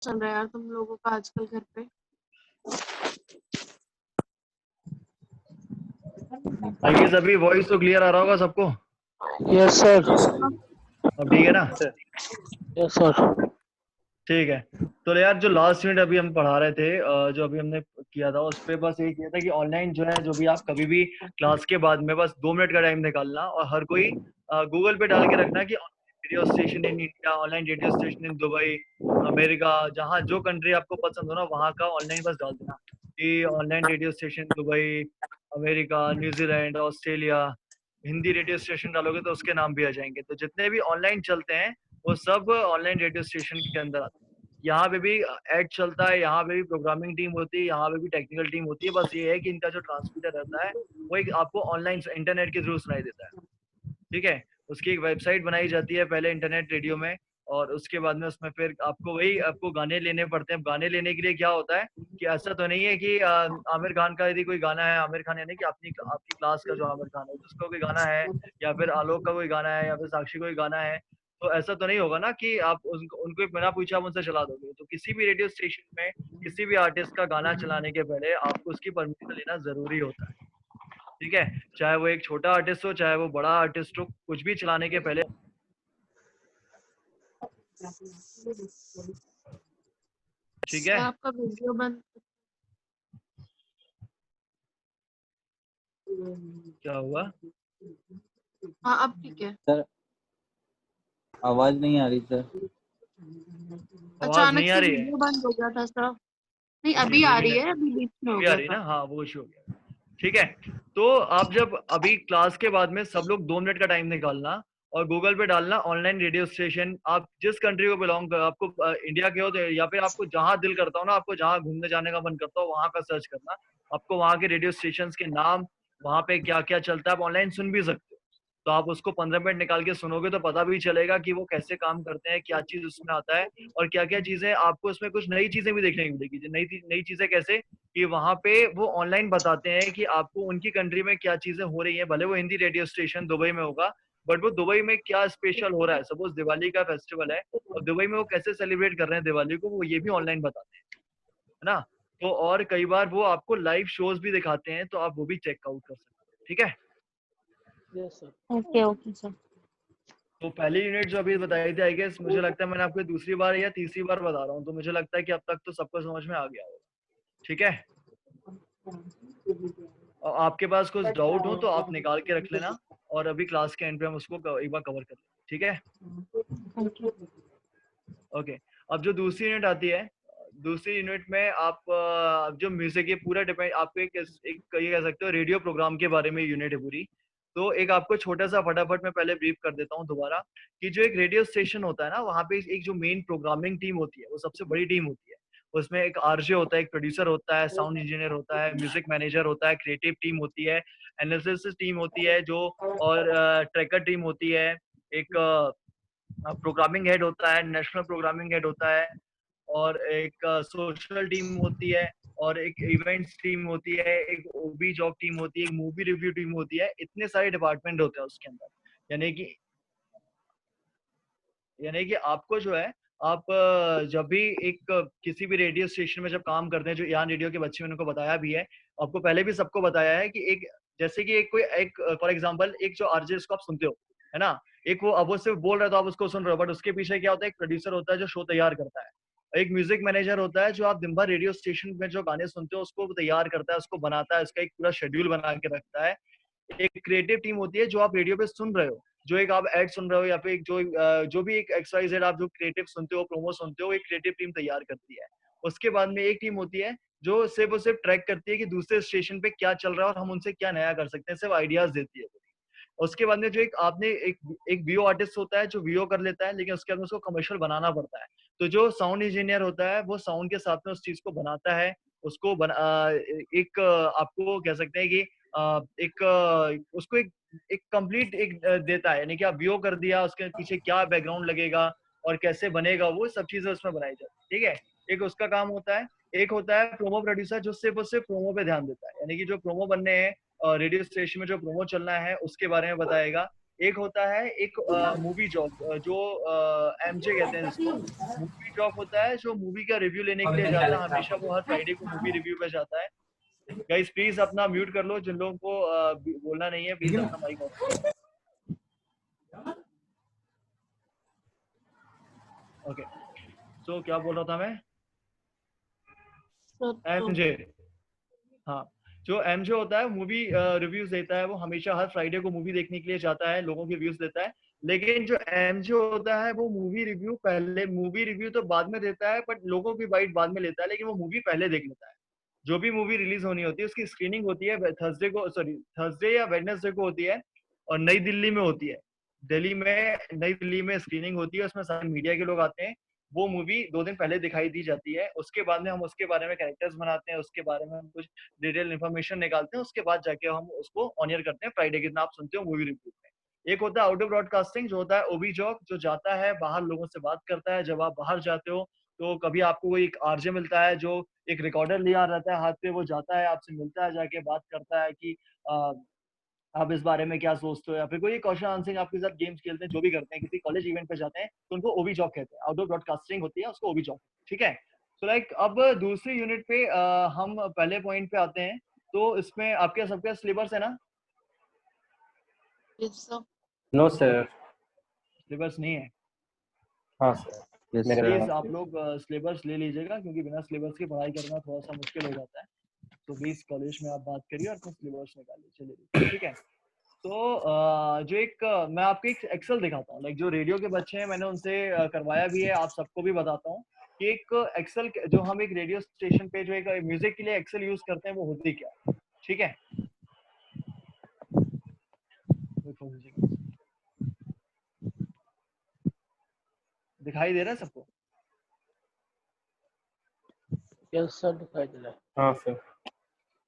चल रहा है यार तुम लोगों का आजकल घर पे? आई गेस अभी वॉइस तो क्लियर आ रहा होगा सबको। Yes sir. अब ठीक है ना? Yes sir. ठीक है। तो यार जो लास्ट यूनिट अभी हम पढ़ा रहे थे, जो अभी हमने किया था उस पे बस यही किया था कि ऑनलाइन जो है, जो भी आप कभी भी क्लास के बाद में बस 2 मिनट का टाइम निकालना और हर कोई गूगल पे डाल के रखना कि radio station in India, online radio station in Dubai, America, जहाँ जो कंट्री आपको पसंद हो ना वहाँ का ऑनलाइन बस डाल देना कि online radio station Dubai, America, New Zealand, Australia. Hindi radio station डालोगे तो उसके नाम भी आ जाएंगे। तो जितने भी ऑनलाइन चलते हैं वो सब ऑनलाइन रेडियो स्टेशन के अंदर आते हैं। यहाँ पे भी एड चलता है, यहाँ पे भी प्रोग्रामिंग टीम होती है, यहाँ पे भी टेक्निकल टीम होती है। बस ये है कि इनका जो ट्रांसमीटर रहता है वो एक आपको ऑनलाइन इंटरनेट के थ्रू सुनाई देता है। ठीक है। उसकी एक वेबसाइट बनाई जाती है पहले इंटरनेट रेडियो में, और उसके बाद में उसमें फिर आपको गाने लेने पड़ते हैं। गाने लेने के लिए क्या होता है कि ऐसा तो नहीं है कि आमिर खान का यदि कोई गाना है, आमिर खान यानी कि आपकी क्लास का जो आमिर खान है उसका कोई गाना है, या फिर आलोक का कोई गाना है, या फिर साक्षी कोई गाना है, तो ऐसा तो नहीं होगा ना कि आप उनको बिना पूछे आप उनसे चला दोगे। तो किसी भी रेडियो स्टेशन में किसी भी आर्टिस्ट का गाना चलाने के पहले आपको उसकी परमिशन लेना जरूरी होता है। ठीक है। चाहे वो एक छोटा आर्टिस्ट हो, चाहे वो बड़ा आर्टिस्ट हो, कुछ भी चलाने के पहले। ठीक है। आपका वीडियो बंद। क्या हुआ? हाँ अब ठीक है। सर आवाज नहीं आ रही सर। आवाज अचानक नहीं आ से रही है? वीडियो बंद हो गया था सर। नहीं ओके, अभी मे आ बी रही है, अभी बीच में हो अभी आ गया रही है था। ना? हाँ, वो इशू हो गया। ठीक है। तो आप जब अभी क्लास के बाद में सब लोग 2 मिनट का टाइम निकालना और गूगल पे डालना ऑनलाइन रेडियो स्टेशन। आप जिस कंट्री को बिलोंग कर, आपको इंडिया के हो तो, या फिर आपको जहां दिल करता हो ना, आपको जहां घूमने जाने का मन करता हो वहां का सर्च करना। आपको वहां के रेडियो स्टेशन के नाम, वहां पे क्या क्या चलता है, आप ऑनलाइन सुन भी सकते हो। तो आप उसको 15 मिनट निकाल के सुनोगे तो पता भी चलेगा कि वो कैसे काम करते हैं, क्या चीज उसमें आता है, और क्या क्या चीजें आपको उसमें कुछ नई चीजें भी देखने को मिलेगी। नई नई चीजें कैसे कि वहां पे वो ऑनलाइन बताते हैं कि आपको उनकी कंट्री में क्या चीजें हो रही हैं। भले वो हिंदी रेडियो स्टेशन दुबई में होगा, बट वो दुबई में क्या स्पेशल हो रहा है। सपोज दिवाली का फेस्टिवल है और दुबई में वो कैसे सेलिब्रेट कर रहे हैं दिवाली को, वो ये भी ऑनलाइन बताते हैं, है ना? तो और कई बार वो आपको लाइव शोज भी दिखाते हैं, तो आप वो भी चेकआउट कर सकते हैं। ठीक है। Yes sir. Okay okay sir. तो पहली यूनिट जो अभी बताई थी, आई गेस मुझे लगता है मैंने आपको दूसरी बार या तीसरी बार बता रहा हूँ, तो मुझे लगता है कि अब तक तो सबको समझ में आ गया होगा। ठीक है। और आपके पास कुछ डाउट हो तो आप निकाल के रख लेना, और अभी क्लास के एंड पे हम उसको एक बार कवर कर लेंगे। ठीक है। ओके। अब जो दूसरी यूनिट आती है, दूसरी यूनिट में आप जो म्यूजिक, ये पूरा डिपेंड आपको एक ये कह सकते हो रेडियो प्रोग्राम के बारे में यूनिट है पूरी। तो एक आपको छोटा सा फटाफट मैं पहले ब्रीफ कर देता हूँ दोबारा कि जो एक रेडियो स्टेशन होता है ना, वहाँ पे एक जो मेन प्रोग्रामिंग टीम होती है वो सबसे बड़ी टीम होती है। उसमें एक आरजे होता है, एक प्रोड्यूसर होता है, साउंड इंजीनियर होता है, म्यूजिक मैनेजर होता है, क्रिएटिव टीम होती है, एनालिसिस टीम होती है जो, और ट्रैकर टीम होती है, एक प्रोग्रामिंग हेड होता है, नेशनल प्रोग्रामिंग हेड होता है, और एक सोशल टीम होती है, और एक इवेंट्स टीम होती है, एक ओबी जॉब टीम होती है, एक मूवी रिव्यू टीम होती है। इतने सारे डिपार्टमेंट होते हैं उसके अंदर। यानी कि आपको जो है, आप जब भी एक किसी भी रेडियो स्टेशन में जब काम करते हैं, जो यान रेडियो के बच्चे मैंने उनको बताया भी है, आपको पहले भी सबको बताया है कि एक, जैसे कि एक कोई एक फॉर एग्जांपल एक जो आरजे जिसको आप सुनते हो, है ना, एक वो अब वो सिर्फ बोल रहा है तो आप उसको सुन रहे हो, बट उसके पीछे क्या होता है, एक प्रोड्यूसर होता है जो शो तैयार करता है, एक म्यूजिक मैनेजर होता है जो आप दिन भर रेडियो स्टेशन में जो गाने सुनते हो उसको तैयार करता है, उसको बनाता है, उसका एक पूरा शेड्यूल बना के रखता है। एक क्रिएटिव टीम होती है जो आप रेडियो पे सुन रहे हो, जो एक आप एड सुन रहे हो, या फिर जो भी एक एक्सरसाइज आप जो क्रिएटिव सुनते हो, प्रोमो सुनते हो, एक क्रिएटिव टीम तैयार करती है। उसके बाद में एक टीम होती है जो सिर्फ और सिर्फ ट्रैक करती है कि दूसरे स्टेशन पे क्या चल रहा है और हम उनसे क्या नया कर सकते हैं, सिर्फ आइडियाज देती है। उसके बाद में जो एक आपने एक वीओ आर्टिस्ट होता है जो वीओ कर लेता है, लेकिन उसके बाद उसको कमर्शियल बनाना पड़ता है। तो जो साउंड इंजीनियर होता है वो साउंड के साथ में उस चीज को बनाता है, उसको एक आपको कह सकते हैं कि उसको एक कंप्लीट देता है। यानी कि आप वीओ कर दिया, उसके पीछे क्या बैकग्राउंड लगेगा और कैसे बनेगा, वो सब चीजें उसमें बनाई जाती है। ठीक है। एक उसका काम होता है। एक होता है प्रोमो प्रोड्यूसर जो सिर्फ और सिर्फ प्रोमो पे ध्यान देता है, यानी कि जो प्रोमो बनने हैं रेडियो स्टेशन में, जो प्रोमो चलना है उसके बारे में बताएगा। एक होता है एक मूवी जॉब जो एमजे कहते हैं जिसको। मूवी जॉब होता है जो मूवी का रिव्यू लेने के लिए जाता है, हमेशा वो हर फ्राइडे को मूवी रिव्यू पे जाता है। गाइस प्लीज अपना म्यूट कर लो, जिन लोगों को बोलना नहीं है प्लीज अपना माइक ऑफ कर लो। ओके, सो क्या बोल रहा था मैं? सर तो एमजे, हाँ, जो एमजे होता है मूवी रिव्यूज देता है, वो हमेशा हर फ्राइडे को मूवी देखने के लिए जाता है, लोगों के व्यूज देता है। लेकिन जो एमजे होता है वो मूवी रिव्यू तो बाद में देता है, बट लोगों की बाइट बाद में लेता है, लेकिन वो मूवी पहले देख लेता है। जो भी मूवी रिलीज होनी होती है उसकी स्क्रीनिंग होती है थर्सडे या वेडनेसडे को होती है, और नई दिल्ली में होती है। नई दिल्ली में स्क्रीनिंग होती है, उसमें सारे मीडिया के लोग आते हैं। वो मूवी 2 दिन पहले दिखाई दी जाती है, उसके बाद में हम उसके बारे में कैरेक्टर्स बनाते हैं, उसके बारे में हम कुछ डिटेल इन्फॉर्मेशन निकालते हैं, उसके बाद जाके हम उसको ऑनियर करते हैं फ्राइडे के दिन आप सुनते हो मूवी रिव्यू में। एक होता है आउटडोर ब्रॉडकास्टिंग, जो होता है ओबी जॉब, जो जाता है बाहर लोगों से बात करता है। जब आप बाहर जाते हो तो कभी आपको कोई एक आरजे मिलता है जो एक रिकॉर्डर लिया रहता है हाथ पे, वो जाता है आपसे मिलता है, जाके बात करता है कि आप इस बारे में क्या सोचते हो, या फिर कोई क्वेश्चन आंसरिंग आपके साथ गेम्स खेलते हैं, जो भी करते हैं, किसी कॉलेज इवेंट पे जाते हैं, तो उनको ओबी जॉब कहते हैं। आउटडोर ब्रॉडकास्टिंग होती है, उसको ओबी जॉब, ठीक है। तो लाइक अब दूसरी यूनिट पे हम पहले पॉइंट पे आते हैं। तो इसमें आपके सबका सिलेबस है ना? Yes sir. No sir. Syllabus नहीं है? हाँ सर, Yes, मेरे sir. प्लीज आप लोग सिलेबस ले लीजिएगा, क्योंकि बिना सिलेबस की पढ़ाई करना थोड़ा सा मुश्किल हो जाता है। तो प्लीज कॉलेज में आप बात करिए और अपना सिलेबस निकालिए, चलिए ठीक है। तो जो एक मैं आपको एक एक्सेल दिखाता हूँ, लाइक जो रेडियो के बच्चे हैं मैंने उनसे करवाया भी है, आप सबको भी बताता हूँ कि एक एक्सेल जो हम एक रेडियो स्टेशन पे जो एक म्यूजिक के लिए एक्सेल यूज करते हैं वो होती क्या है, ठीक है। दिखाई दे रहा है सबको? Yes, sir. दिखाई दे रहा है. हाँ सर।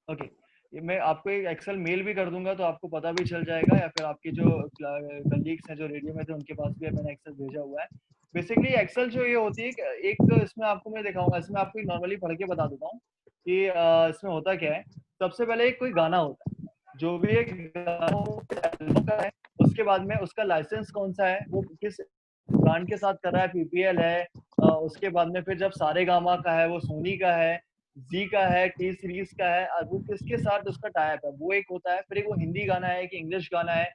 ओके, ये मैं आपको एक एक्सेल मेल भी कर दूंगा तो आपको पता भी चल जाएगा, या फिर आपके जो कलीग्स हैं जो रेडियो में थे उनके पास भी मैंने एक्सेल भेजा हुआ है। बेसिकली एक्सेल जो ये होती है एक इसमें आपको मैं दिखाऊंगा, इसमें आपको नॉर्मली पढ़ के बता देता हूँ कि इसमें होता क्या है। सबसे पहले एक कोई गाना होता है, जो भी एक गाना का है, उसके बाद में उसका लाइसेंस कौन सा है, वो किस ब्रांड के साथ कर रहा है, पीपीएल है, उसके बाद में फिर जब सारेगामा का है वो सोनी का है, जी का है, टी सीरीज का है, वो किसके साथ उसका टाइप है, वो एक होता है। फिर एक वो हिंदी गाना है कि इंग्लिश गाना है,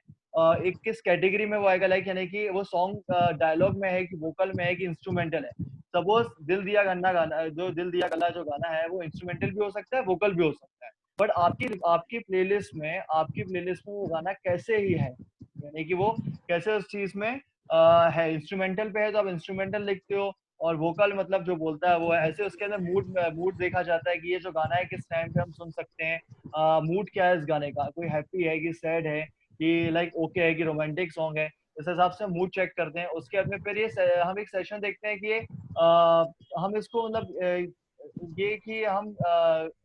एक किस कैटेगरी में वो आएगा, लाइक यानी कि वो सॉन्ग डायलॉग में है कि वोकल में है कि इंस्ट्रूमेंटल है। सपोज दिल दिया गन्ना गाना, जो दिल दिया गला जो गाना है वो इंस्ट्रूमेंटल भी हो सकता है, वोकल भी हो सकता है। बट आपकी प्लेलिस्ट में वो गाना कैसे ही है, यानी कि वो कैसे उस चीज में है। इंस्ट्रूमेंटल पे है तो आप इंस्ट्रूमेंटल लिखते हो, और वोकल मतलब जो बोलता है वो है। ऐसे उसके अंदर मूड देखा जाता है कि ये जो गाना है किस टाइम पे हम सुन सकते हैं, मूड क्या है इस गाने का, कोई हैप्पी है कि सैड है कि लाइक ओके है कि रोमांटिक सॉन्ग है। इस हिसाब से मूड चेक करते हैं। उसके बाद में फिर हम एक सेशन देखते हैं कि ये हम इसको मतलब ये कि हम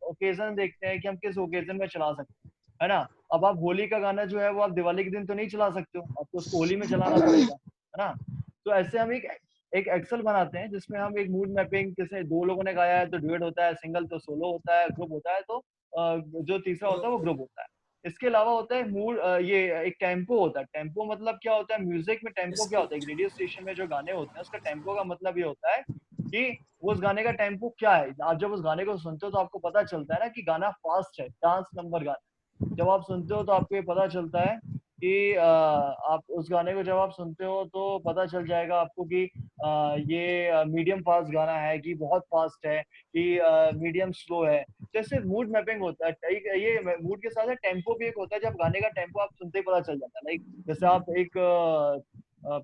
ओकेजन देखते हैं कि हम किस ओकेजन में चला सकते हैं, है ना। अब आप होली का गाना जो है वो आप दिवाली के दिन तो नहीं चला सकते हो, आपको उसको होली में चलाना पड़ेगा, है ना। तो ऐसे हम एक एक्सेल बनाते हैं जिसमें हम एक मूड मैपिंग, जैसे 2 लोगों ने गाया है तो ड्यूएट होता है, सिंगल तो सोलो होता है, ग्रुप होता है तो जो तीसरा होता है वो ग्रुप होता है। इसके अलावा होता है मूड, ये एक टेम्पो होता है। टेम्पो मतलब क्या होता है, म्यूजिक में टेम्पो क्या होता है, एक रेडियो स्टेशन में जो गाने होते हैं उसका टेम्पो का मतलब ये होता है कि उस गाने का टेम्पो क्या है। आप जब उस गाने को सुनते हो तो आपको पता चलता है ना कि गाना फास्ट है, डांस नंबर गाना। जब आप सुनते हो तो आपको ये पता चलता है कि आप उस गाने को जब आप सुनते हो तो पता चल जाएगा आपको कि ये मीडियम फास्ट गाना है कि बहुत फास्ट है कि मीडियम स्लो है। जैसे मूड मैपिंग होता है, ये मूड के साथ टेम्पो भी एक होता है। जब गाने का टेम्पो आप सुनते ही पता चल जाता है। लाइक जैसे आप एक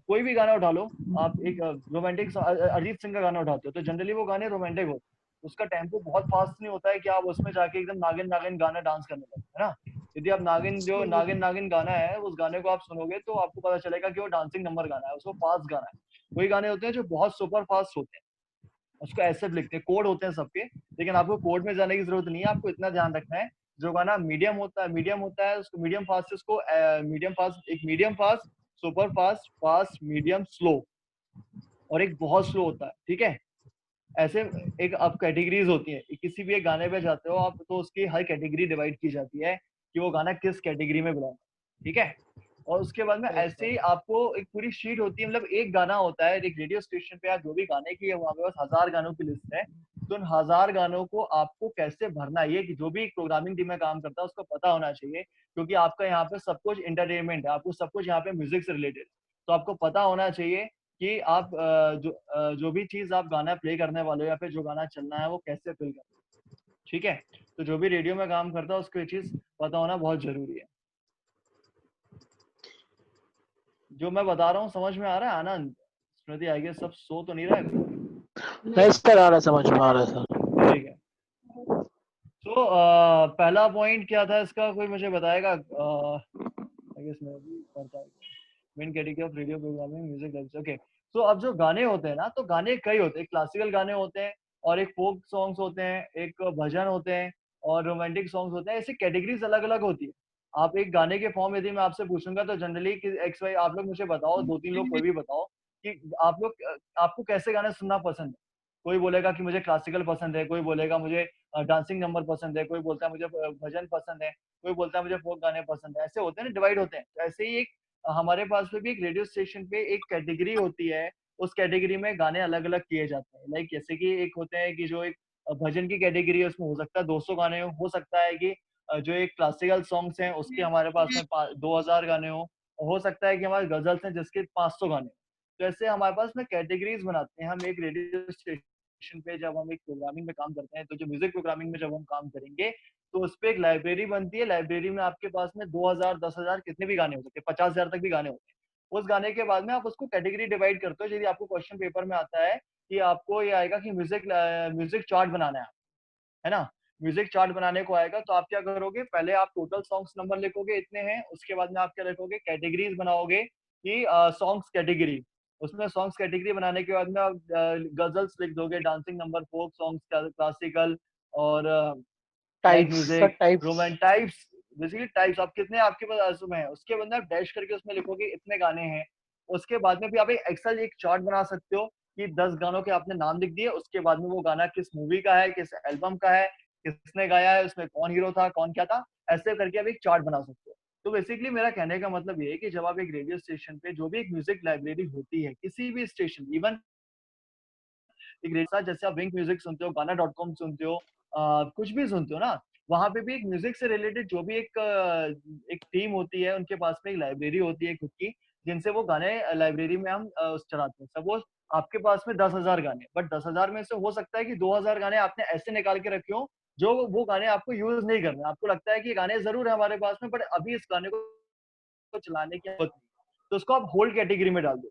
कोई भी गाना उठा लो, आप एक रोमांटिक अरिजीत सिंह का गाना उठाते हो तो जनरली वो गाने रोमांटिक होते हैं, उसका टेम्पो बहुत फास्ट नहीं होता है कि आप उसमें जाके एकदम नागिन नागिन गाना डांस करने लगते है ना। यदि आप नागिन नागिन गाना है उस गाने को आप सुनोगे तो आपको पता चलेगा कि वो डांसिंग नंबर गाना है, उसको फास्ट गाना है। वही गाने होते हैं जो बहुत सुपर फास्ट होते हैं, उसको ऐसे लिखते हैं, कोड होते हैं सबके। लेकिन आपको कोड में जाने की जरूरत नहीं है, आपको इतना ध्यान रखना है जो गाना मीडियम होता है उसको मीडियम फास्ट से उसको medium fast, super fast, fast, medium, slow, और एक बहुत स्लो होता है, ठीक है। ऐसे एक अब कैटेगरीज होती है, किसी भी एक गाने पे जाते हो आप तो उसकी हर कैटेगरी डिवाइड की जाती है कि वो गाना किस कैटेगरी में बिलोंग, ठीक है। और उसके बाद में Yes, ऐसे ही आपको एक पूरी शीट होती है, मतलब एक गाना होता है एक रेडियो स्टेशन पे, आप जो भी गाने की है वहाँ पे बस 1000 गानों की लिस्ट है, तो उन 1000 गानों को आपको कैसे भरना है, ये कि जो भी प्रोग्रामिंग टीम में काम करता है उसको पता होना चाहिए, क्योंकि आपका यहाँ पे सब कुछ एंटरटेनमेंट है, आपको सब कुछ यहाँ पे म्यूजिक से रिलेटेड, तो आपको पता होना चाहिए कि आप जो भी चीज आप गाना प्ले करने वाले हो या फिर जो गाना चलना है वो कैसे फिल करना है, ठीक है। तो जो भी रेडियो में काम करता है उसको ये चीज पता होना बहुत जरूरी है। जो मैं बता रहा हूँ समझ में आ रहा है आनंद, स्मृति? आई गेस सब सो तो नहीं रहा है कोई? नहीं सर, आ रहा है, समझ में आ रहा है सर। ठीक है। तो पहला पॉइंट क्या था इसका, कोई मुझे बताएगा? आई गेस मैं भी पढ़ता हूँ। Main category of radio programming music libs, okay. तो अब जो गाने होते हैं ना, तो गाने कई होते हैं, क्लासिकल गाने होते हैं और एक फोक सॉन्ग्स होते हैं, एक भजन होते हैं और रोमांटिक सॉन्ग्स होते हैं, ऐसी कैटेगरीज अलग अलग होती है। आप एक गाने के फॉर्म यदि मैं आपसे पूछूंगा तो जनरली एक्स वाई आप लोग मुझे बताओ, 2-3 लोग कोई भी बताओ कि आप लोग आपको कैसे गाने सुनना पसंद है। कोई बोलेगा कि मुझे क्लासिकल पसंद है, कोई बोलेगा मुझे डांसिंग नंबर पसंद है, कोई बोलता है मुझे भजन पसंद है, कोई बोलता है मुझे फोक गाने पसंद है, ऐसे होते हैं ना, डिवाइड होते हैं। तो ऐसे ही एक हमारे पास में भी एक रेडियो स्टेशन पे एक कैटेगरी होती है, उस कैटेगरी में गाने अलग अलग किए जाते हैं। लाइक जैसे कि एक होते हैं कि जो एक भजन की कैटेगरी है उसमें हो सकता है 200 गाने हो सकता है कि जो एक क्लासिकल सॉन्ग्स हैं उसके हमारे पास में 2000 गाने हो सकता है कि हमारे गजल्स हैं जिसके 500 गाने। तो ऐसे हमारे पास में कैटेगरीज बनाते हैं हम एक रेडियो स्टेशन पे। जब हम एक प्रोग्रामिंग में काम करते हैं तो जो म्यूजिक प्रोग्रामिंग में जब हम काम करेंगे तो उस पे एक लाइब्रेरी बनती है, लाइब्रेरी में आपके पास में 2000 10,000 कितने भी गाने हो सकते हैं, 50,000 तक भी गाने होते हैं। उस गाने के बाद में आप उसको कैटेगरी डिवाइड करते हो। यदि आपको क्वेश्चन पेपर में आता है कि आपको ये आएगा कि म्यूजिक म्यूजिक चार्ट बनाना है ना, म्यूजिक चार्ट बनाने को आएगा, तो आप क्या करोगे, पहले आप टोटल सॉन्ग्स नंबर लिखोगे इतने हैं, उसके बाद में आप क्या लिखोगे, कैटेगरीज बनाओगे कि सॉन्ग्स कैटेगरी। उसमें सॉन्ग्स कैटेगरी बनाने के बाद में आप गजल्स लिख दोगे, dancing number, folk songs, classical और light types sir, music, types. Roman types, basically types आप कितने आपके पास में है, उसके बाद में आप डैश करके उसमें लिखोगे इतने गाने हैं। उसके बाद में भी आप एक एक्सेल एक चार्ट बना सकते हो कि 10 गानों के आपने नाम लिख दिए, उसके बाद में वो गाना किस मूवी का है, किस एल्बम का है, किसने गाया है, उसमें कौन हीरो था, कौन क्या था, ऐसे करके आप एक चार्ट बना सकते हो। तो बेसिकली मेरा कहने का मतलब ये है कि जब आप एक रेडियो स्टेशन पे जो भी एक म्यूजिक लाइब्रेरी होती है किसी भी स्टेशन, इवन एक रेडियो जैसे आप विंक म्यूजिक सुनते हो, गाना डॉट कॉम सुनते हो, कुछ भी सुनते हो ना, वहां पे भी एक म्यूजिक से रिलेटेड जो भी एक टीम होती है उनके पास में एक लाइब्रेरी होती है खुद की, जिनसे वो गाने लाइब्रेरी में हम चलाते हैं। सपोज आपके पास में 10,000 गाने, बट 10,000 में से हो सकता है कि 2,000 गाने आपने ऐसे निकाल के रखे हो जो वो गाने आपको यूज नहीं करना, आपको लगता है कि ये गाने जरूर है हमारे पास में बट अभी इस गाने को चलाने की जरूरत नहीं, तो उसको आप होल्ड कैटेगरी में डाल दो,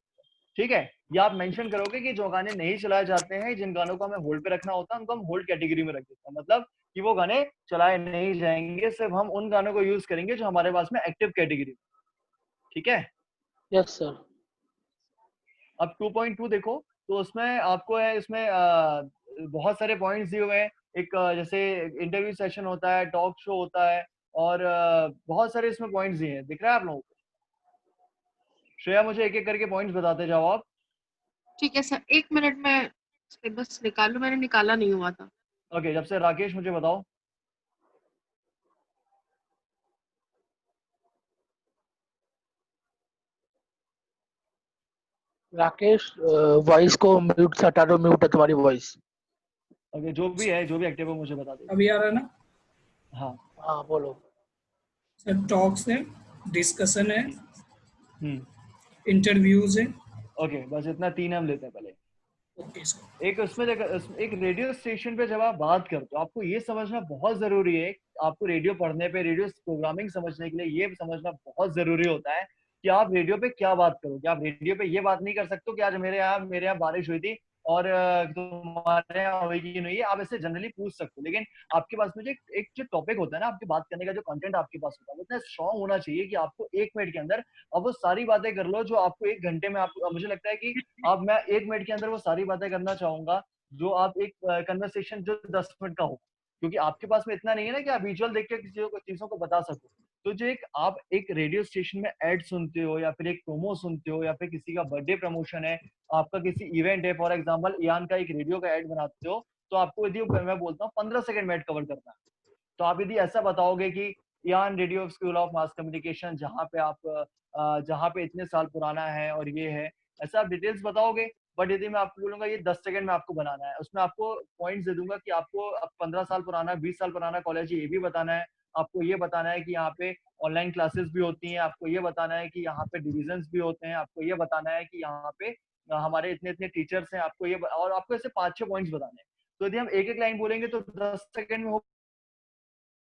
ठीक है। या आप मेंशन करोगे कि जो गाने नहीं चलाए जाते हैं, जिन गानों को हमें होल्ड पे रखना होता है, उनको हम होल्ड कैटेगरी में रख देते हैं, मतलब कि वो गाने चलाए नहीं जाएंगे, सिर्फ हम उन गानों को यूज करेंगे जो हमारे पास में एक्टिव कैटेगरी, ठीक है। Yes sir. अब 2.2 देखो, तो उसमें आपको है, इसमें बहुत सारे पॉइंट्स दिए हुए हैं। एक जैसे इंटरव्यू सेशन होता है, टॉक शो होता है और बहुत सारे इसमें पॉइंट्स दिए हैं, दिख रहा है आप लोगों को? श्रेया मुझे एक एक करके पॉइंट्स बताते जाओ आप। ठीक है सर, 1 मिनट में सिलेबस निकालूं, मैंने निकाला नहीं हुआ था। ओके, जब से राकेश मुझे बताओ। राकेश, वॉइस को म्यूट से हटा दो, म्यूट है तुम्हारी वॉइस। ओके, जो भी है, जो भी एक्टिव है मुझे बता दीजिए। अभी आ रहा है ना हाँ। हाँ बोलो। सर? टॉक्स है, डिस्कशन है, हम्म। इंटरव्यूज है। ओके, बस इतना 3 हम लेते हैं पहले। Okay sir. एक उसमें एक रेडियो स्टेशन पे जब आप बात करते हो, आपको ये समझना बहुत जरूरी है, आपको रेडियो पढ़ने पे, रेडियो प्रोग्रामिंग समझने के लिए ये समझना बहुत जरूरी होता है कि आप रेडियो पे क्या बात करोगे। आप रेडियो पे ये बात नहीं कर सकते कि आज मेरे यहाँ बारिश हुई थी और तुम्हारे यहाँ होगी कि नहीं, है आप ऐसे जनरली पूछ सकते हो, लेकिन आपके पास में जो एक जो टॉपिक होता है ना, आपकी बात करने का जो कंटेंट आपके पास होता है वो इतना स्ट्रांग होना चाहिए कि आपको 1 मिनट के अंदर अब वो सारी बातें कर लो जो आपको 1 घंटे में, आप मुझे लगता है कि अब मैं 1 मिनट के अंदर वो सारी बातें करना चाहूंगा जो आप एक कन्वर्सेशन जो 10 मिनट का हो, क्योंकि आपके पास में इतना नहीं है ना कि आप विजुअल देख के किसी को चीजों को बता सको। तो जो एक आप एक रेडियो स्टेशन में एड सुनते हो या फिर एक प्रोमो सुनते हो या फिर किसी का बर्थडे प्रमोशन है, आपका किसी इवेंट है, फॉर एग्जांपल इयान का एक रेडियो का एड बनाते हो, तो आपको यदि मैं बोलता हूँ 15 सेकंड में एड कवर करना है, तो आप यदि ऐसा बताओगे कि यान radio school of mass communication, जहाँ पे इतने साल पुराना है और ये है, ऐसा आप डिटेल्स बताओगे। बट यदि मैं आपको बोलूंगा ये 10 सेकंड में आपको बनाना है, उसमें आपको पॉइंट्स दे दूंगा कि आपको अब 15 साल पुराना, 20 साल पुराना कॉलेज है ये भी बताना है, आपको ये बताना है कि यहाँ पे ऑनलाइन क्लासेस भी होती हैं, आपको ये बताना है कि यहाँ पे डिविजन्स भी होते हैं, आपको ये बताना है कि यहाँ पे हमारे इतने इतने टीचर्स हैं, और आपको ऐसे 5-6 पॉइंट्स बताने हैं। तो यदि हम एक एक लाइन बोलेंगे तो 10 सेकंड में हो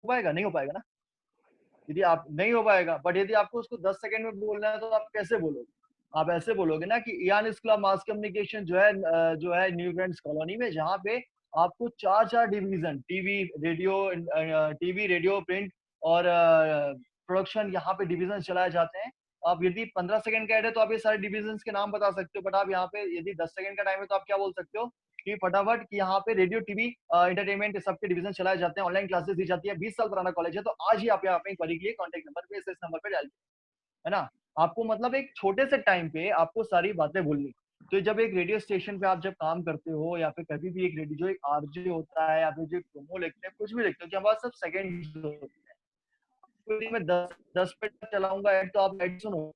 पाएगा? नहीं हो पाएगा ना। यदि आप नहीं हो पाएगा, बट यदि आपको उसको 10 सेकंड में बोलना है तो आप कैसे बोलोगे? आप ऐसे बोलोगे ना कि Ian school of mass communication जो है न्यू फ्रेंड्स कॉलोनी में, जहाँ पे आपको 4-4 डिवीजन टीवी रेडियो प्रिंट और प्रोडक्शन, यहाँ पे डिवीजन चलाए जाते हैं। आप यदि 15 सेकंड का ऐड है तो आप ये सारे डिवीजन के नाम बता सकते हो, बट आप यहाँ पे यदि 10 सेकंड का टाइम है तो आप क्या बोल सकते हो कि फटाफट कि यहाँ पे रेडियो टीवी एंटरटेनमेंट सबके डिवीजन चलाए जाते हैं, ऑनलाइन क्लासेस दी जाती है, 20 साल पुराना कॉलेज है। तो आज ही आप यहाँ पे क्वेरी के लिए कॉन्टेक्ट नंबर पे इस नंबर पे डालिए, है ना। आपको मतलब एक छोटे से टाइम पे आपको सारी बातें बोलनी। तो जब एक रेडियो स्टेशन पे आप जब काम करते हो, या फिर कभी भी एक रेडियो, जो एक आरजे होता है, या फिर जो प्रोमो लिखते हैं, कुछ भी लिखते हो, कि हमारे सब सेकंड होते हैं। यदि मैं 10 मिनट चलाऊंगा ऐड, तो आप ऐड सुनो।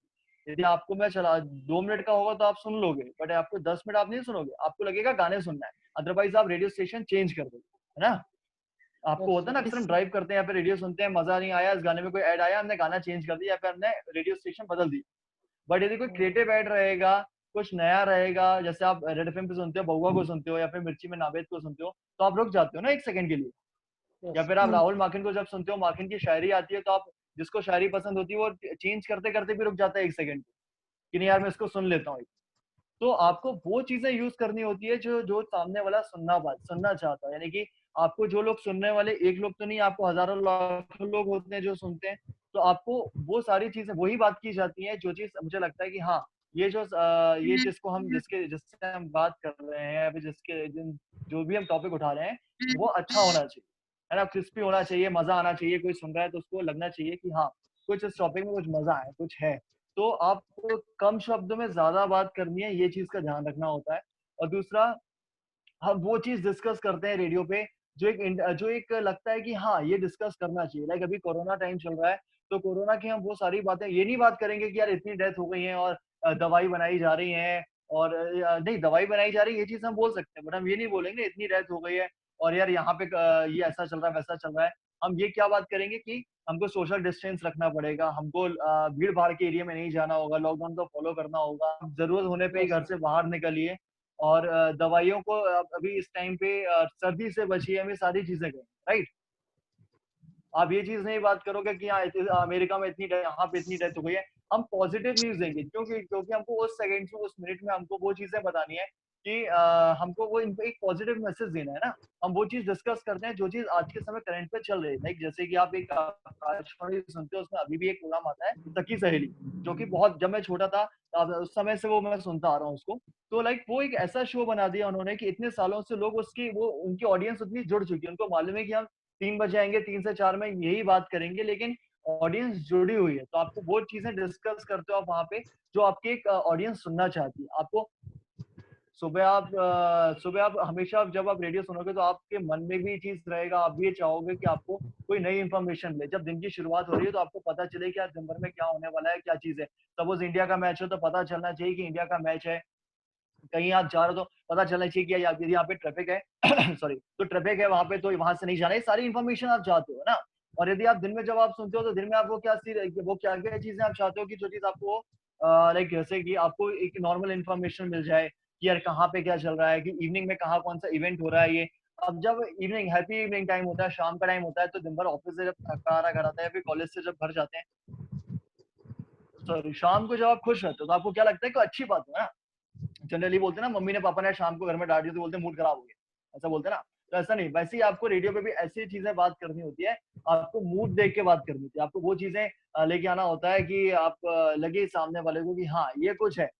यदि आपको मैं चला 2 मिनट का होगा तो आप सुन लोगे, बट आपको 10 मिनट आप नहीं सुनोगे, आपको लगेगा गाने सुनना है, अदरवाइज आप रेडियो स्टेशन चेंज कर दोगे, है ना। आपको होता है ना, अक्सर हम ड्राइव करते हैं या फिर रेडियो सुनते हैं, मजा नहीं आया, इस गाने में कोई ऐड आया, हमने गाना चेंज कर दिया या फिर हमने रेडियो स्टेशन बदल दिया। बट यदि कोई क्रिएटिव ऐड रहेगा, कुछ नया रहेगा, जैसे आप रेड एफएम पे सुनते हो, बउआ को सुनते हो, या फिर मिर्ची में नावेद को सुनते हो, तो आप रुक जाते हो ना 1 सेकंड के लिए। या फिर आप राहुल माकिन को जब सुनते हो, माकिन की शायरी आती है, तो आप, जिसको शायरी पसंद होती है, वो चेंज करते करते भी रुक जाता है 1 सेकंड कि नहीं यार मैं इसको सुन लेता हूँ। तो आपको वो चीजें यूज करनी होती है जो जो सामने वाला सुनना चाहता है। यानी कि आपको जो लोग सुनने वाले, एक लोग तो नहीं, आपको हजारों लाखों लोग होते हैं जो सुनते हैं। तो आपको वो सारी चीजें, वही बात की जाती है जो चीज मुझे लगता है कि हाँ, ये जिसको हम जिससे हम बात कर रहे हैं, अभी जो भी हम टॉपिक उठा रहे हैं, वो अच्छा होना चाहिए, है ना, क्रिस्पी होना चाहिए, मजा आना चाहिए। कोई सुन रहा है तो उसको लगना चाहिए कि हाँ, कुछ इस टॉपिक में कुछ मजा है, कुछ है। तो आपको कम शब्दों में ज्यादा बात करनी है, ये चीज का ध्यान रखना होता है। और दूसरा, हम वो चीज डिस्कस करते हैं रेडियो पे जो एक लगता है कि हाँ, ये डिस्कस करना चाहिए। लाइक अभी कोरोना टाइम चल रहा है, तो कोरोना की हम वो सारी बातें ये नहीं बात करेंगे कि यार इतनी डेथ हो गई है और दवाई बनाई जा रही है, और नहीं, दवाई बनाई जा रही है ये चीज हम बोल सकते हैं, बट हम ये नहीं बोलेंगे इतनी डेथ हो गई है और यार यहाँ पे ये ऐसा चल रहा है, वैसा चल रहा है। हम ये क्या बात करेंगे कि हमको सोशल डिस्टेंस रखना पड़ेगा, हमको भीड़ भाड़ के एरिया में नहीं जाना होगा, लॉकडाउन को फॉलो करना होगा, जरूरत होने पे ही घर से बाहर निकलिए, और दवाइयों को अभी इस टाइम पे सर्दी से बचिए, हमें सारी चीजें करें, राइट। आप ये चीज नहीं बात करोगे कि यहाँ अमेरिका में यहाँ पे इतनी डेथ हो गई है। हम पॉजिटिव न्यूज देंगे, क्योंकि हमको उस सेकंड में, उस मिनट में हमको वो चीजें बतानी है कि हमको वो एक पॉजिटिव मैसेज देना है ना। हम वो चीज डिस्कस करते हैं जो चीज आज के समय करंट पे चल रही है। लाइक जैसे कि आप एक आकाशवाणी सुनते हो, उसमें अभी भी एक प्रोग्राम आता है सखी सहेली, जो कि बहुत, जब मैं छोटा था उस समय से वो मैं सुनता आ रहा हूँ उसको। तो लाइक वो एक ऐसा शो बना दिया उन्होंने कि इतने सालों से लोग उनकी ऑडियंस उतनी जुड़ चुकी है, उनको मालूम है कि हम 3 बजे आएंगे, 3 से 4 में यही बात करेंगे, लेकिन ऑडियंस जुड़ी हुई है। तो आपको वो चीजें डिस्कस करते हो आप वहां पे, जो आपकी एक ऑडियंस सुनना चाहती है। आपको सुबह आप हमेशा जब आप रेडियो सुनोगे तो आपके मन में भी चीज रहेगा, आप भी ये चाहोगे कि आपको कोई नई इन्फॉर्मेशन मिले। जब दिन की शुरुआत हो रही है तो आपको पता चले कि आज दिन भर में क्या होने वाला है, क्या चीज है। सपोज इंडिया का मैच हो तो पता चलना चाहिए कि इंडिया का मैच है। कहीं आप जा रहे हो तो पता चलना चाहिए कि यदि यहाँ पे ट्रैफिक है सॉरी, तो ट्रैफिक है वहां पे, तो वहां से नहीं जाना। ये सारी इन्फॉर्मेशन आप चाहते हो ना। और यदि आप दिन में जब आप सुनते हो तो दिन में आप वो क्या क्या चीजें आप चाहते हो कि जो चीज आपको लाइक जैसे कि आपको एक नॉर्मल इन्फॉर्मेशन मिल जाए कि यार कहाँ पे क्या चल रहा है, कि इवनिंग में कहाँ कौन सा इवेंट हो रहा है। ये अब जब हैप्पी इवनिंग टाइम होता है, शाम का टाइम होता है, तो दिन भर ऑफिस से जब थका हारा घर आता है, फिर कॉलेज से जब घर जाते हैं, सॉरी, शाम को जब आप खुश रहते हो तो आपको क्या लगता है कि अच्छी बात है ना। जनरली बोलते हैं ना, मम्मी ने पापा ने शाम को घर में डांट दिया तो बोलते हैं मूड खराब हो गया, ऐसा बोलते हैं ना। तो ऐसा नहीं, वैसे ही आपको रेडियो पे भी ऐसी चीजें बात करनी होती है। आपको मूड देख के बात करनी होती है, आपको वो चीजें लेके आना होता है कि आप लगे सामने वाले को कि हाँ, ये कुछ है,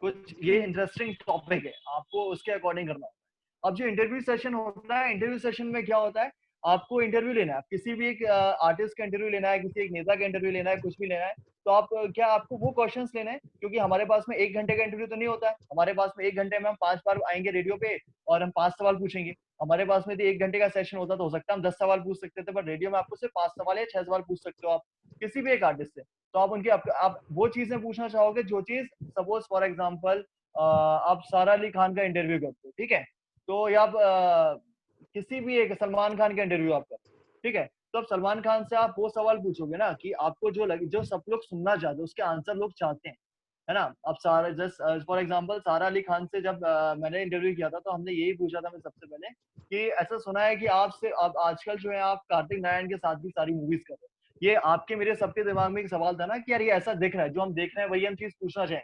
कुछ ये इंटरेस्टिंग टॉपिक है, आपको उसके अकॉर्डिंग करना होता है। अब जो इंटरव्यू सेशन होता है, इंटरव्यू सेशन में क्या होता है, आपको इंटरव्यू लेना है, किसी भी एक आर्टिस्ट का इंटरव्यू लेना है, किसी एक नेता का इंटरव्यू लेना है, कुछ भी लेना है, तो आप क्या आपको वो क्वेश्चंस लेने हैं, क्योंकि हमारे पास में 1 घंटे का इंटरव्यू तो नहीं होता है, हमारे पास में 1 घंटे में हम 5 बार आएंगे रेडियो पे और हम 5 सवाल पूछेंगे। हमारे पास में यदि 1 घंटे का सेशन होता तो हो सकता है हम 10 सवाल पूछ सकते थे, पर रेडियो में आपको सिर्फ 5 सवाल या 6 सवाल पूछ सकते हो आप किसी भी एक आर्टिस्ट से। तो आप उनकी आप वो चीजें पूछना चाहोगे जो चीज, सपोज फॉर एग्जाम्पल आप सारा अली खान का इंटरव्यू करते हो, ठीक है, तो या आप किसी भी एक सलमान खान का इंटरव्यू आप करते हो, ठीक है, तो अब सलमान खान से आप वो सवाल पूछोगे ना कि आपको जो लगे, जो सब लोग सुनना चाहते हैं, उसके आंसर लोग चाहते हैं, है ना। अब सारा जस्ट फॉर एग्जांपल सारा अली खान से जब मैंने इंटरव्यू किया था तो हमने यही पूछा था मैं सबसे पहले कि ऐसा सुना है कि आपसे आप आजकल जो है आप कार्तिक नारायण के साथ भी सारी मूवीज कर रहे हैं, ये आपके मेरे सबके दिमाग में एक सवाल था ना कि यार ये ऐसा दिख रहा है, जो हम देख रहे हैं वही हम चीज पूछना चाहें,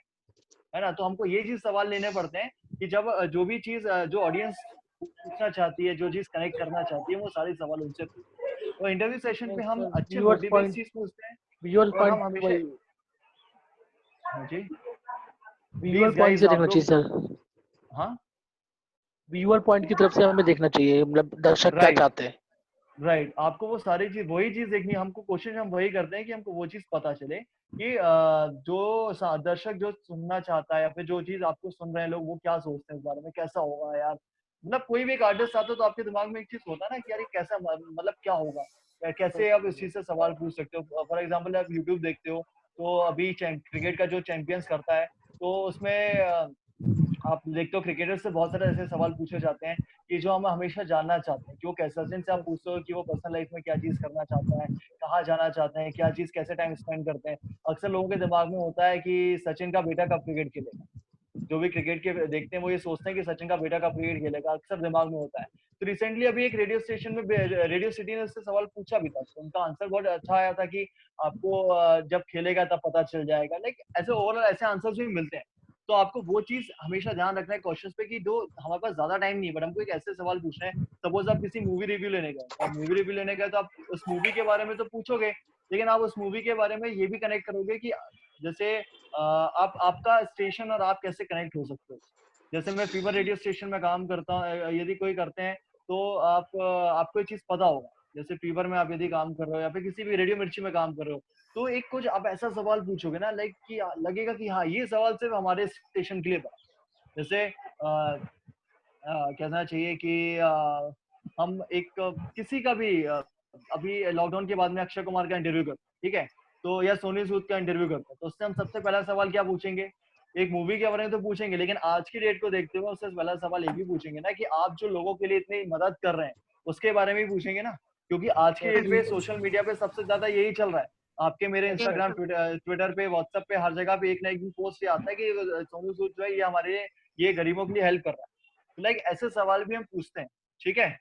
है ना। तो हमको ये चीज सवाल लेने पड़ते हैं कि जब जो भी चीज जो ऑडियंस पूछना चाहती है, जो चीज कनेक्ट करना चाहती है, वो सारे सवाल उनसे पूछते हैं। तो इंटरव्यू सेशन पे हम अच्छे व्यूअर्स मोटिवेट पॉइंट चीज पूछते हैं विजुअल और हम पॉइंट हमेशा, हाँ जी विजुअल प्लीज पॉइंट गाइस से आप देखना चाहिए लोग, सर, हाँ विजुअल पॉइंट की तरफ से हमें देखना चाहिए, मतलब दर्शक क्या राइट चाहते हैं। राइट, आपको वो सारी चीज वही चीज देखनी है, हमको कोशिश हम वही करते हैं कि हमको वो चीज पता चले कि जो दर्शक जो सुनना चाहता है या फिर जो चीज आपको सुन रहे हैं लोग वो क्या सोचते हैं इस बारे में, कैसा होगा यार। मतलब कोई भी एक आर्टिस्ट आता है तो आपके दिमाग में एक चीज होता है ना कि यार ये कैसा, मतलब क्या होगा, कैसे आप इस चीज से सवाल पूछ सकते हो। फॉर एग्जाम्पल आप यूट्यूब देखते हो तो अभी क्रिकेट का जो चैंपियंस करता है तो उसमें आप देखते हो क्रिकेटर से बहुत सारे ऐसे सवाल पूछे जाते हैं कि जो हम हमेशा जानना चाहते हैं कि वो कैसा, जिनसे आप पूछते हो कि वो पर्सनल लाइफ में क्या चीज करना चाहता है, कहाँ जाना चाहते हैं, क्या चीज कैसे टाइम स्पेंड करते हैं। अक्सर लोगों के दिमाग में होता है कि सचिन का बेटा कब क्रिकेट खेलेगा, जो भी क्रिकेट के देखते हैं वो ये सोचते हैं कि सचिन का बेटा कब क्रिकेट खेलेगा, अक्सर दिमाग में होता है। तो रिसेंटली अभी एक रेडियो स्टेशन में रेडियो सिटी ने उससे सवाल पूछा भी था, तो उनका आंसर बहुत अच्छा आया था कि आपको जब खेलेगा तब पता चल जाएगा। लाइक ऐसे ओवरऑल ऐसे आंसर्स भी मिलते हैं। तो आपको वो चीज हमेशा ध्यान रखना है क्वेश्चन पे कि जो हमारे पास ज्यादा टाइम नहीं है बट हमको एक ऐसे सवाल पूछना है। सपोज आप किसी मूवी रिव्यू लेने गए, तो आप मूवी रिव्यू लेने गए तो आप उस मूवी के बारे में तो पूछोगे, लेकिन आप उस मूवी के बारे में ये भी कनेक्ट करोगे कि जैसे आप आपका स्टेशन और आप कैसे कनेक्ट हो सकते हो। जैसे मैं फीवर रेडियो स्टेशन में काम करता हूँ, यदि कोई करते हैं तो आप आपको ये चीज पता होगा, जैसे फीवर में आप यदि काम कर रहे हो या फिर किसी भी रेडियो मिर्ची में काम कर रहे हो, तो एक कुछ आप ऐसा सवाल पूछोगे ना लाइक कि लगेगा कि हाँ ये सवाल सिर्फ हमारे स्टेशन के लिए बना। जैसे कहना चाहिए कि हम एक किसी का भी अभी लॉकडाउन के बाद में अक्षय कुमार का इंटरव्यू करते हैं, ठीक है, तो या सोनी सूद का इंटरव्यू करते हैं, तो उससे हम सबसे पहला सवाल क्या पूछेंगे, एक मूवी के बारे में तो पूछेंगे, लेकिन आज की डेट को देखते हुए उससे पहला सवाल ये भी पूछेंगे ना कि आप जो लोगों के लिए इतनी मदद कर रहे हैं उसके बारे में भी पूछेंगे ना, क्योंकि आज की डेट पे सोशल मीडिया पे सबसे ज्यादा यही चल रहा है। आपके मेरे इंस्टाग्राम ट्विटर पे व्हाट्सएप पे हर जगह पे एक ना एक पोस्ट ये आता है कि सोनू सूद जो है ये हमारे ये गरीबों के लिए हेल्प कर रहा है। लाइक ऐसे सवाल भी हम पूछते हैं, ठीक है।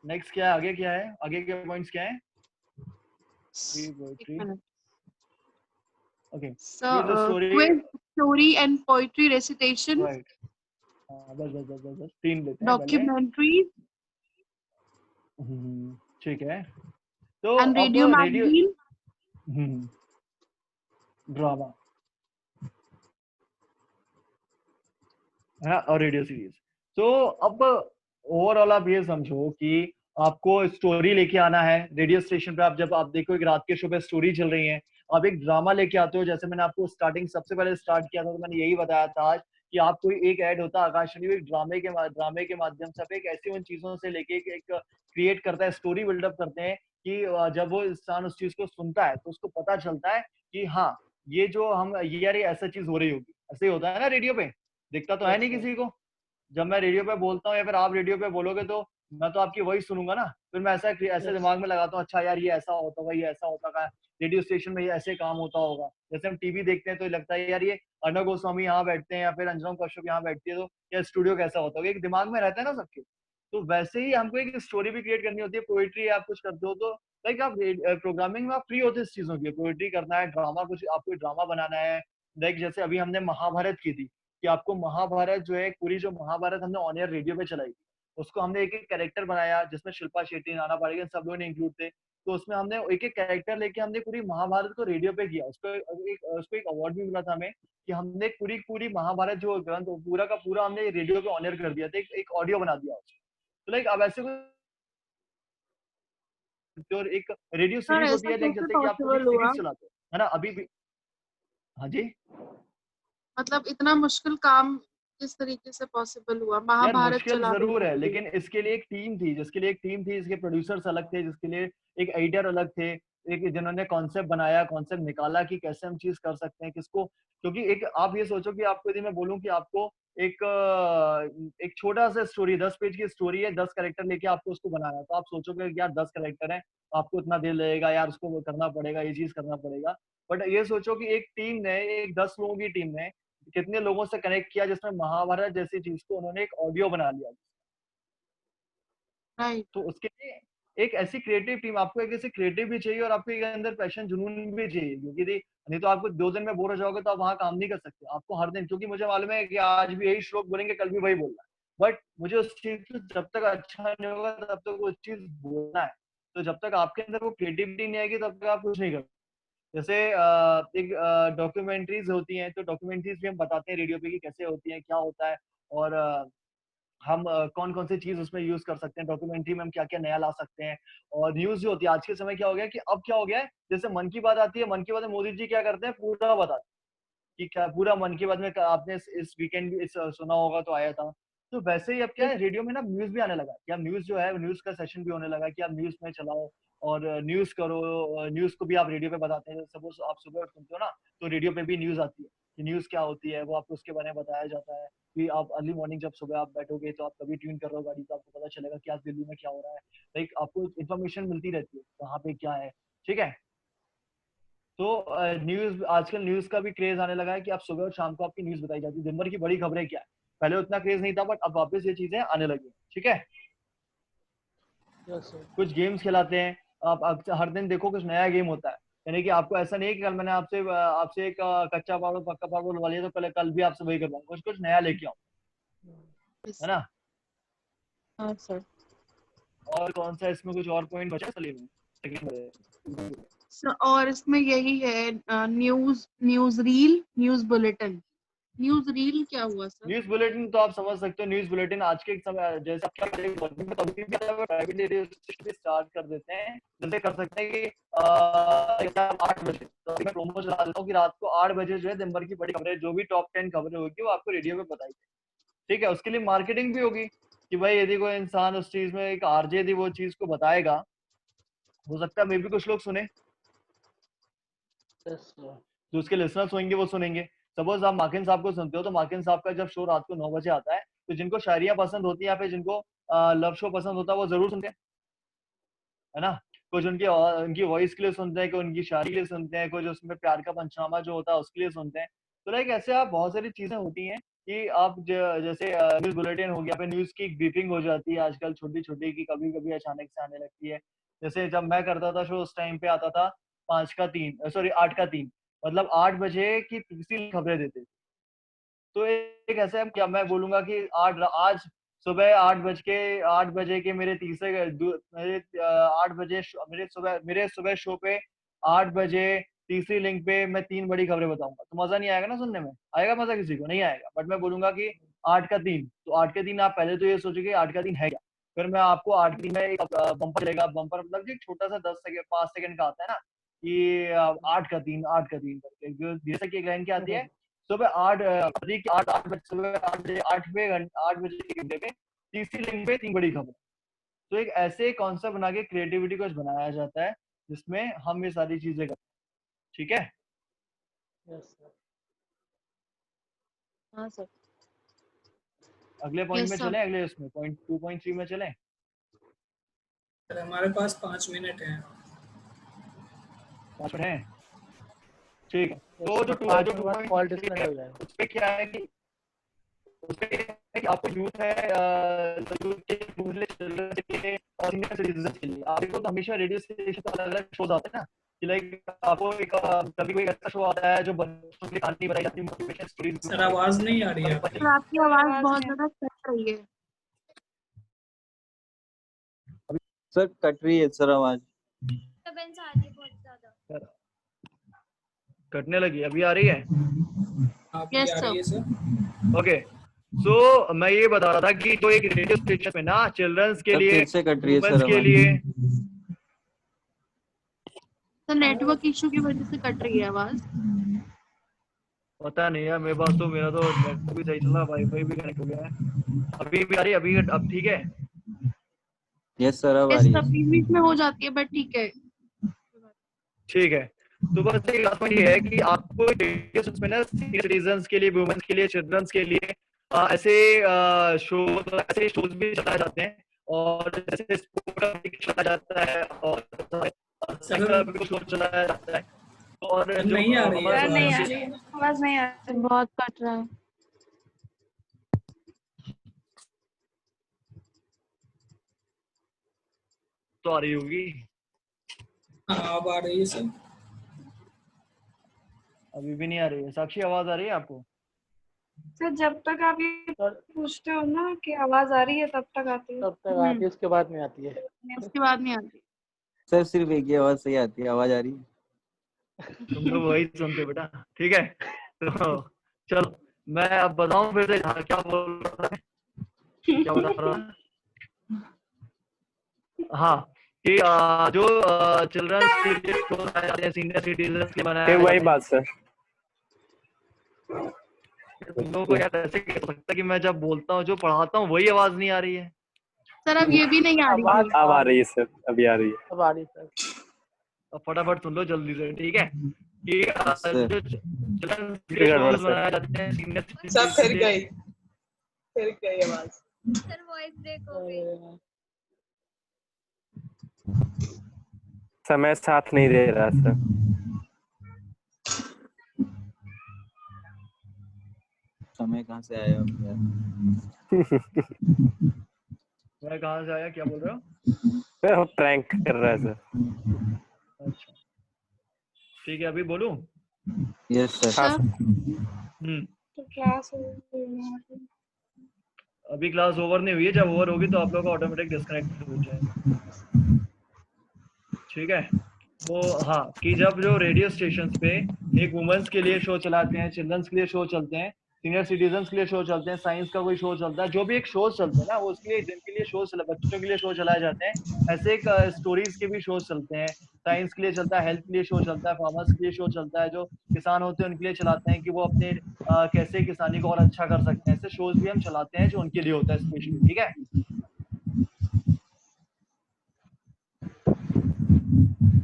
नेक्स्ट क्या है, आगे क्या है, आगे के पॉइंट्स क्या है। ओके So, ये जो story, quiz, story and poetry recitation, right, बस बस बस बस बस 3 लेते हैं पहले। documentaries ठीक है, तो and अब radio रेडियो magazine. ड्रामा है ना और रेडियो सीरीज। तो अब ओवरऑल आप ये समझो कि आपको स्टोरी लेके आना है रेडियो स्टेशन पे। आप जब आप देखो एक रात के शो पे स्टोरी चल रही है, आप एक ड्रामा लेके आते हो, जैसे मैंने आपको स्टार्टिंग सबसे पहले स्टार्ट किया था तो मैंने यही बताया था आज कि आप कोई एक ऐड होता है आकाशवाणी एक ड्रामे के माध्यम से आप एक ऐसी उन चीजों से लेके एक क्रिएट करता है, स्टोरी बिल्डअप करते हैं कि जब वो इंसान उस चीज को सुनता है तो उसको पता चलता है कि हाँ ये जो हम ये यार ये ऐसा चीज हो रही होगी। ऐसे ही होता है ना रेडियो पे, दिखता तो है नहीं किसी को। जब मैं रेडियो पे बोलता हूँ या फिर आप रेडियो पे बोलोगे तो मैं तो आपकी वही सुनूंगा ना, फिर मैं ऐसा ऐसे दिमाग में लगाता हूँ अच्छा यार ये ऐसा होता होगा, ये ऐसा होता होगा, रेडियो स्टेशन में ये ऐसे काम होता होगा। जैसे हम टीवी देखते हैं तो लगता है यार ये अर्णव गोस्वामी यहाँ बैठते हैं या फिर अंजुम कश्यप यहाँ बैठती है तो या स्टूडियो कैसा होता होगा, एक दिमाग में रहता है ना सबके। तो वैसे ही हमको एक स्टोरी भी क्रिएट करनी होती है। पोइट्री आप कुछ करते हो तो लाइक आप प्रोग्रामिंग में आप फ्री होते इस चीजों की, पोइट्री करना है, ड्रामा कुछ आपको ड्रामा बनाना है। लाइक जैसे अभी हमने महाभारत की थी कि आपको महाभारत जो है पूरी जो महाभारत हमने ऑन एयर रेडियो पे चलाई थी, उसको हमने एक एक कैरेक्टर बनाया जिसमें शिल्पा शेट्टी, नाना पाटेकर सब लोग इंक्लूड थे। तो उसमें हमने एक एक कैरेक्टर लेके हमने पूरी महाभारत को रेडियो पे किया, उसको एक अवार्ड भी मिला था हमें कि हमने पूरी पूरी महाभारत जो ग्रंथ पूरा का पूरा हमने रेडियो पे ऑनर कर दिया था, एक ऑडियो बना दिया उसको। तो लाइक अब ऐसे और एक रेडियो सर सीरीज होती ऐसा है, लाइक कैसे जैसे कि आप कोई पॉसिबल हुआ? सीरीज चलाते हो, है ना, अभी भी। हाँ जी मतलब इतना मुश्किल काम किस तरीके से पॉसिबल हुआ? यार, महाभारत मुश्किल चला रही जरूर है, थी। लेकिन इसके लिए एक टीम थी, इसके प्रोड्यूसर्स अलग थे, जिसके लिए एक एडिटर अलग थे, एक जिन्होंने कॉन्सेप्ट बनाया, कॉन्सेप्ट निकाला कि कैसे हम चीज कर सकते हैं, किसको, क्योंकि एक आप ये सोचो कि आपको यदि मैं बोलूं कि आपको एक छोटा सा स्टोरी, 10 पेज की स्टोरी है, 10 कैरेक्टर लेके आपको उसको बनाना है, तो आप सोचोगे कि यार 10 कैरेक्टर है, आपको इतना देर लगेगा यार, उसको वो करना पड़ेगा, ये चीज करना पड़ेगा। बट ये सोचो कि एक टीम ने, एक 10 लोगों की टीम ने कितने लोगों से कनेक्ट किया, जिसमें महाभारत जैसी चीज को उन्होंने एक ऑडियो बना लिया। राइट। तो उसके लिए एक ऐसी क्रिएटिव टीम, आपको एक ऐसी क्रिएटिव भी चाहिए और आपको एक अंदर पैशन, जुनून भी चाहिए, क्योंकि नहीं तो आपको 2 दिन में बोर हो जाओगे तो आप वहां काम नहीं कर सकते। आपको हर दिन, क्योंकि मुझे मालूम है कि आज भी यही श्लोक बोलेंगे, कल भी वही बोलना है, बट मुझे उस चीज को जब तक अच्छा नहीं होगा तब तक वो चीज बोलना है। तो जब तक आपके अंदर वो क्रिएटिविटी नहीं आएगी तब तक आप कुछ नहीं कर। जैसे एक डॉक्यूमेंट्रीज होती हैं, तो डॉक्यूमेंट्रीज भी हम बताते हैं रेडियो पे कि कैसे होती हैं, क्या होता है, और हम कौन कौन सी चीज उसमें यूज कर सकते हैं, डॉक्यूमेंट्री में हम क्या क्या नया ला सकते हैं। और न्यूज जो होती है आज के समय क्या हो गया कि अब क्या हो गया है, जैसे मन की बात आती है, मन की बात में मोदी जी क्या करते हैं, पूरा बताते हैं कि क्या पूरा मन की बात में आपने इस वीकेंड भी सुना होगा तो आया था। तो वैसे ही अब क्या है, रेडियो में ना न्यूज भी आने लगा कि अब न्यूज जो है, न्यूज का सेशन भी होने लगा कि आप न्यूज में चलाओ और न्यूज करो, न्यूज को भी आप रेडियो पे बताते हैं। सपोज आप सुबह सुनते हो ना, तो रेडियो पे भी न्यूज आती है कि न्यूज क्या होती है, वो आपको उसके बारे में बताया जाता है कि आप अर्ली मॉर्निंग जब सुबह आप बैठोगे तो आप कभी ट्यून कर रहे हो गाड़ी, तो आपको पता चलेगा कि आज दिल्ली में क्या हो रहा है। लाइक आपको इन्फॉर्मेशन मिलती रहती है कहाँ पे क्या है, ठीक है। तो न्यूज, आजकल न्यूज का भी क्रेज आने लगा है कि आप सुबह और शाम को आपकी न्यूज बताई जाती है, दिन भर की बड़ी खबरें क्या है। पहले उतना क्रेज नहीं था, बट अब वापस ये चीजें आने लगी, ठीक है। Yes sir. कुछ गेम्स खिलाते हैं, आप हर दिन देखो कुछ नया गेम होता है, यानी कि आपको ऐसा नहीं है कि कल मैंने आपसे आपसे एक कच्चा पावड़ पक्का पावड़ बुलवा लिया तो कल भी आपसे वही करवाऊँ, कुछ कुछ नया लेके आऊँ, है ना। हाँ सर। और कौन सा इसमें कुछ और पॉइंट बचा सलीम में? और इसमें यही है, news reel, news bulletin. News reel क्या हुआ सर? न्यूज बुलेटिन तो आप समझ सकते हो, न्यूज बुलेटिन आज के समय जैसे आप क्या प्राइवेट रेडियो स्टेशन स्टार्ट कर देते हैं, जैसे कर सकते हैं कि 8 बजे, तो मैं प्रोमो चला देता हूँ कि रात को 8 बजे जो है दिन भर की बड़ी खबरें, जो भी टॉप 10 खबरें होगी वो आपको रेडियो पे बताई जाएगी, ठीक है। उसके लिए मार्केटिंग भी होगी कि भाई यदि कोई इंसान उस चीज में, एक आरजे यदि वो चीज को बताएगा, हो सकता है मे भी कुछ लोग सुने, यस सर। जो उसके लिसनर्स होंगे वो सुनेंगे। सपोज आप माकिन साहब को सुनते हो, तो माकिन साहब का जब शो रात को 9 बजे आता है, तो जिनको शायरियाँ पसंद होती है या फिर जिनको लव शो पसंद होता है वो जरूर सुनते हैं, है ना। कुछ उनकी वॉइस के लिए सुनते हैं, कुछ उनकी शायरी के लिए सुनते हैं, कुछ उसमें प्यार का पंचनामा जो होता है उसके लिए सुनते हैं। तो लाइक ऐसे आप बहुत सारी चीजें होती हैं कि आप जैसे न्यूज बुलेटिन हो गया, फिर न्यूज की ब्रीफिंग हो जाती है आजकल छोटी छोटी, की कभी कभी अचानक से आने लगती है। जैसे जब मैं करता था शो, उस टाइम पे आता था 8 का 3, मतलब 8 बजे की तीसरी खबरें देते थे। तो एक ऐसे हम क्या, मैं बोलूंगा कि आज सुबह 8 बजे के मेरे तीसरे मेरे 8 बजे मेरे सुबह शो पे 8 बजे तीसरी लिंक पे मैं 3 बड़ी खबरें बताऊंगा, तो मजा नहीं आएगा ना सुनने में? आएगा मजा? किसी को नहीं आएगा। बट मैं बोलूंगा कि 8 का 3, तो 8 के 3 आप पहले तो ये सोचो कि 8 का 3 है क्या। फिर मैं आपको 8 के 3 में एक बम्पर चलेगा, बम्पर मतलब एक छोटा सा 5 सेकंड का आता है ना कि 8 का 3 करके, जैसे कि एक लाइन क्या आती है, सुबह 8 बजे के घंटे पे तीसरी लिंक पे 3 बड़ी खबर। तो एक ऐसे कॉन्सेप्ट बना के क्रिएटिविटी को बनाया जाता है जिसमें हम ये सारी चीजें करते हैं, ठीक है। Yes sir. हाँ सर। अगले पॉइंट यस में सर। चलें, अगले उसमें पॉइंट 2.3 में चलें। सर हमारे पास 5 मिनट हैं। 5 मिनट है, ठीक है। तो यस जो सर, 5 जो मिनट बाद 2.3 कॉल डिस्कनेक्ट है हो जाएगा। उसपे क्या है कि आपको यूथ है, यूथ के चिल्ड्रन के लिए और सीनियर सिटीजन के लिए, आप देखो तो हमेशा रेडियो स्टेशन पर अलग अलग शोज आते हैं ना, कि लाइक आपको एक कभी कोई ऐसा शो आता है जो बच्चों की कहानी बताई जाती है, मोटिवेशन स्टोरीज सर आवाज नहीं आ रही है आपकी। सर आपकी आवाज बहुत ज्यादा कट रही है। सर कट रही है सर आवाज। डिस्टर्बेंस आ रही है बहुत ज्यादा। कटने लगी, अभी आ रही है? आपकी यस आ रही है सर। सर। ओके। सो मैं ये बता रहा था कि जो एक रेडियो स्टेशन पे ना चिल्ड्रंस के सर लिए, फिर से कट रही है वुमेन्स सर के आवाज। लिए, तो नेटवर्क इशू की वजह से कट रही है आवाज। पता नहीं यार मेरे पास तो, मेरा तो नेट भी सही चल रहा है, वाईफाई भी कनेक्ट हो गया है। अभी भी आ रही है, अभी अब ठीक है। यस सर अब आ इस रही है। सब बीच में हो जाती है बट ठीक है। ठीक है, तो बस एक लास्ट पॉइंट ये है कि आपको सीनियर सिटीजन्स के लिए, वुमेन्स के लिए, चिल्ड्रंस के लिए ऐसे शो, ऐसे शोज भी चलाए जाते हैं, और जैसे स्पोर्ट का भी चलाया जाता है, और सर का भी शो चलाया जाता है, और जो नहीं आ रही है सर नहीं आ आवाज। रही है, आवाज नहीं आ रही। बहुत कट रहा है। तो आ रही होगी। हाँ अब आ रही है सर। अभी भी नहीं आ रही है। साक्षी आवाज आ रही है आपको? सर जब तक आप ये पूछते हो ना कि आवाज आ रही है तब तक आती है। तब तक आती है, इसके बाद नहीं आती है। इसके बाद नहीं आती। सर सिर्फ एक ही आवाज सही आती है, आवाज आ रही है। तुम तो वही सुनते हो बेटा, ठीक है। तो चलो मैं अब बताऊं फिर से, क्या बोल रहा था, क्या बता रहा था? हाँ, कि जो चिल्ड्रंस के लिए शोज बनाए जाते हैं, सीनियर सिटीजन के बनाए फिर वही जाते बात सर। हैं। तुम लोगों को यार ऐसे कह सकता कि मैं जब बोलता हूँ, जो पढ़ाता हूँ, वही आवाज नहीं आ रही है। सर अब ये भी नहीं आ रही आवाज थी। अब आ रही है सर, अभी आ रही है। अब आ रही है सर। अब फटाफट सुन लो जल्दी से, ठीक है? कि सर। जो चिल्ड्रंस के फिर गड़बड़ शोज सर। बनाए जाते हैं, सीनियर सब फिर गई आवाज। सर वॉइस ब्रेक हो गई। समय साथ नहीं दे रहा सर। समय कहाँ से आया अब यार? मैं कहाँ से आया, क्या बोल रहे हो? सर वो प्रैंक कर रहा है सर। अच्छा ठीक है, अभी बोलूं? Yes sir. हाँ सर तो क्लास अभी क्लास ओवर नहीं हुई है, जब ओवर होगी तो आप लोग का ऑटोमेटिक डिस्कनेक्ट हो जाएगा, ठीक है? तो हाँ, कि जब जो रेडियो स्टेशन पे एक वुमेन्स के लिए शो चलाते हैं, चिल्ड्रंस के लिए शो चलते हैं, सीनियर सिटीजन्स के लिए शो चलते हैं, साइंस का कोई शो चलता है, जो भी एक शो चलते हैं ना, वो उसके लिए, जिनके लिए शो, बच्चों के लिए शो चलाए जाते हैं, ऐसे एक स्टोरीज के भी शो चलते हैं। साइंस के लिए चलता है, हेल्थ के लिए शो चलता है, फार्मर्स के लिए शो चलता है, जो किसान होते हैं उनके लिए चलाते हैं कि वो अपने कैसे किसानी को और अच्छा कर सकते हैं। ऐसे शोज भी हम चलाते हैं जो उनके लिए होता है स्पेशली, ठीक है?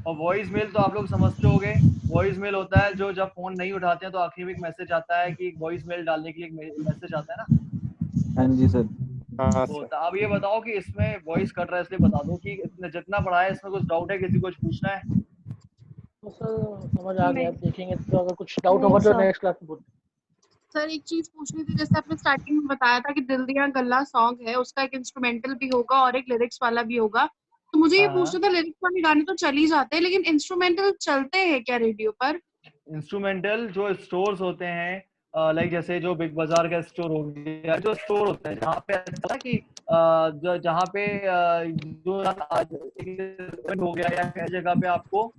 और वॉइस मेल तो आप लोग समझते होंगे। वॉइस मेल होता है जो जब फोन नहीं उठाते हैं तो आखिर में एक मैसेज आता है कि वॉइस मेल डालने के लिए एक मैसेज आता है ना। हाँ जी सर। हाँ वो सर। होता है। अब ये बताओ कि इसमें वॉइस कट रहा है, इसलिए बता दो कि जितना पढ़ा है इसमें कुछ डाउट है, किसी को कुछ पूछना है? तो सर समझ आ गया, नहीं। देखेंगे तो अगर कुछ डाउट नहीं होगा तो सर। नेक्स्ट क्लास में पूछ। सर एक चीज पूछनी थी, जैसे आपने स्टार्टिंग में बताया था कि दिल दिया गल्ला सॉन्ग है, उसका एक इंस्ट्रूमेंटल भी होगा और एक लिरिक्स वाला भी होगा। तो मुझे ये हाँ, पूछना था, लिरिक्स वाले गाने तो चल ही जाते हैं लेकिन इंस्ट्रूमेंटल चलते हैं क्या रेडियो पर? इंस्ट्रूमेंटल जो स्टोर्स होते हैं, लाइक जैसे जो बिग बाजार का स्टोर हो गया, जो स्टोर होता है जहाँ पे ऐसा होता है कि जहाँ पे जो आज event हो गया या कई जगह पे आपको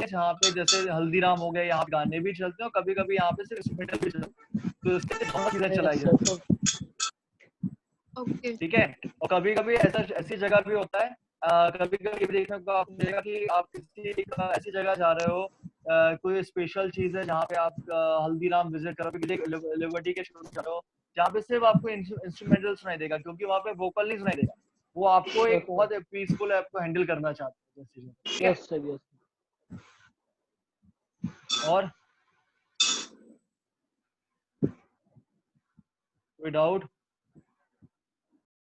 जहाँ पे जैसे हल्दीराम हो गया, यहाँ पे गाने भी चलते हैं और कभी कभी यहाँ पे सिर्फ इंस्ट्रूमेंटल भी चलते हैं, तो इससे बहुत चीजें चलाई सर जाती तो हैं, ओके। ठीक है? और कभी कभी ऐसी जगह भी होता है, कभी कभी देखने को आपको मिलेगा कि आप किसी ऐसी जगह जा रहे हो, कोई स्पेशल चीज है जहाँ पे आप हल्दीराम विजिट करो, लिबर्टी के शो करो, जहाँ पे सिर्फ आपको इंस्ट्रूमेंटल सुनाई देगा, क्योंकि वहाँ पे वोकल नहीं सुनाई देगा। वो आपको एक बहुत पीसफुल आपको हैंडल करना चाहते हैं, जैसे, ठीक है? Yes sir, yes. और कोई डाउट?